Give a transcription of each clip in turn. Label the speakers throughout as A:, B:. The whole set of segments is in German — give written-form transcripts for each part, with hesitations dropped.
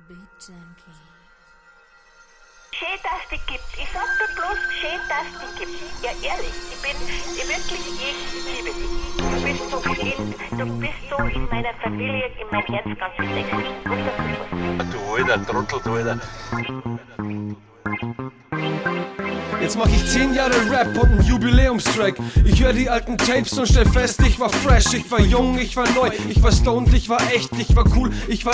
A: Beat Junkie.
B: Schön, dass es die gibt. Ich sag dir bloß, schön, dass es die gibt. Ja, ehrlich, ich liebe dich. Du bist so schön, du bist so in meiner Familie, in mein Herz ganz wichtig. Wunderbar.
C: Du alter Trottel, du alter.
D: Jetzt mach ich 10 Jahre Rap und einen Jubiläumstrack. Ich höre die alten Tapes und stell fest, ich war fresh, ich war jung, ich war neu, ich war stoned, ich war echt, ich war cool, ich war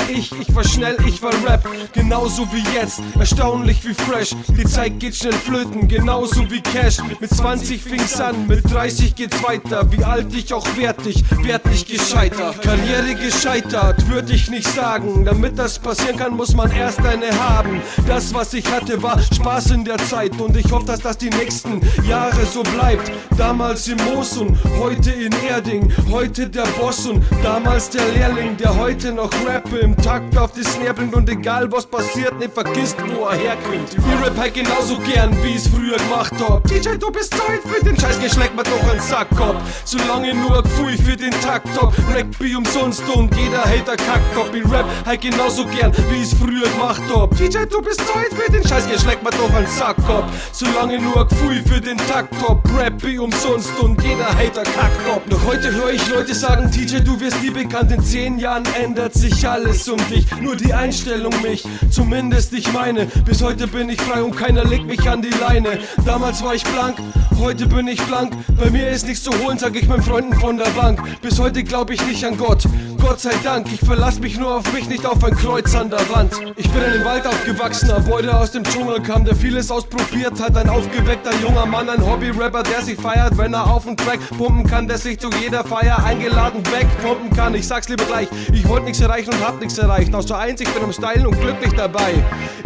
D: schnell, ich war Rap. Genauso wie jetzt, erstaunlich wie fresh. Die Zeit geht schnell flöten, genauso wie Cash. Mit 20 fing's an, mit 30 geht's weiter. Wie alt ich auch werd nicht gescheitert. Karriere gescheitert, würde ich nicht sagen. Damit das passieren kann, muss man erst eine haben. Das, was ich hatte, war Spaß in der Zeit und ich hoffe, dass das die nächsten Jahre so bleibt. Damals im Mosun, heute in Erding, heute der Boss und damals der Lehrling, der heute noch Rappe im Takt auf die Snare bringt und egal was passiert, nicht vergisst, wo er herkommt. Ich rap halt genauso gern, wie ich's früher gemacht hab. DJ, du bist Zeit für den Scheiß, geschlägt mir doch einen Sack ab. Solange nur Gefühl für den Takt hab, Rap umsonst und jeder Hater kackt ab. Ich rap halt genauso gern, wie ich's früher gemacht hab. DJ, du bist Zeit für den Scheiß, geschlägt mir doch einen Sack ab. Solange nur Gefühl für den Takt hab, Rap umsonst und jeder Hater kackt ab. Noch heute höre ich Leute sagen, TJ, du wirst nie bekannt. In 10 Jahren ändert sich alles um dich, nur die Einstellung mich, zumindest ich meine. Bis heute bin ich frei und keiner legt mich an die Leine. Damals war ich blank, heute bin ich blank. Bei mir ist nichts zu holen, sag ich meinen Freunden von der Bank. Bis heute glaub ich nicht an Gott, Gott sei Dank. Ich verlass mich nur auf mich, nicht auf ein Kreuz an der Wand. Ich bin in dem Wald aufgewachsen, ein Boy, der aus dem Dschungel kam, der vieles ausprobiert hat. Ein aufgeweckter junger Mann, ein Hobby-Rapper, der sich feiert, wenn er auf den Track pumpen kann, der sich zu jeder Feier eingeladen wegpumpen kann. Ich sag's lieber gleich, ich wollte nichts erreichen und hab nichts erreicht. Außer eins, ich bin am Stylen und glücklich dabei.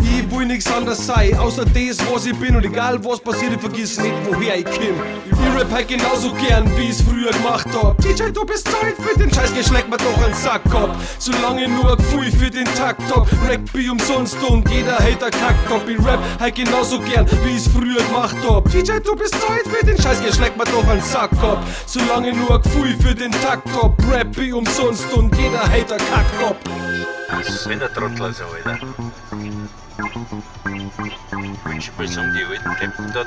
D: Ich will nichts anderes sein, außer das, was ich bin. Und egal was passiert, ich vergiss nicht, woher ich komm. Ich rap halt genauso gern, wie ich's früher gemacht hab. DJ, du bist Zeit für den Scheiß, geschlägt mir doch einen Sack ab. Solange nur Gefühl für den Takt hab, Rap umsonst und jeder Hater kackt ab. Ich rap halt genauso gern, wie ich's früher gemacht hab. DJ, du bist Zeit für den Scheiß, geschlägt mir doch einen Sack ab. Solange nur Gefühl für den Takt hab, Rap umsonst und jeder Hater kackt ab.
C: So ein Trottel, so alter. Wünsch mir so die alten Deppen da,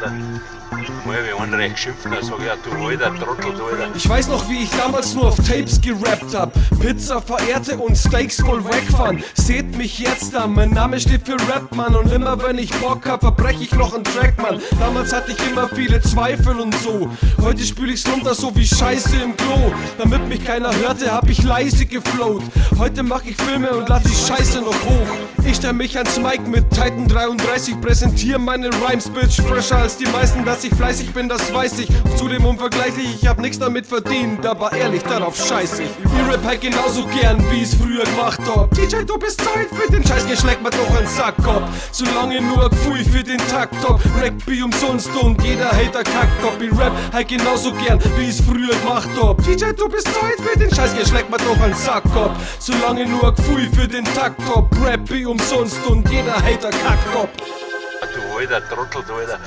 C: mal wie einen recht schimpfen, dann sag ich, ja, du alter Trottel, du alter.
D: Ich weiß noch, wie ich damals nur auf Tapes gerappt hab, Pizza verehrte und Steaks voll wegfahren. Seht mich jetzt an, mein Name steht für Rap, Mann. Und immer wenn ich Bock hab, verbrech ich noch einen Track, Mann. Damals hatte ich immer viele Zweifel und so. Heute spül ich's runter, so wie Scheiße im Klo. Damit mich keiner hörte, hab ich leise geflowt. Heute mach ich Filme und lad die Scheiße noch hoch. Ich stell mich ans Mic mit Titan 33, präsentiere meine Rhymes, Bitch, fresher als die meisten. Dass ich fleißig bin, das weiß ich. Zudem unvergleichlich, ich hab nichts damit verdient, aber ehrlich, darauf scheiß ich. Ich rap halt genauso gern, wie ich's früher gemacht hab. DJ, du bist Zeit für den Scheiß, geschlägt mir doch einen Sack ab. Solange nur Gefühl für den Takt hab, Rap umsonst und jeder Hater kackt ab. Ich rap halt genauso gern, wie ich's früher gemacht hab. DJ, du bist Zeit für den Scheiß, geschlägt mir doch einen Sack ab. Solange nur Gefühl für den Takt hab, Rap umsonst und jeder Hater kackt ab.
C: Du alter Trottel, du alter.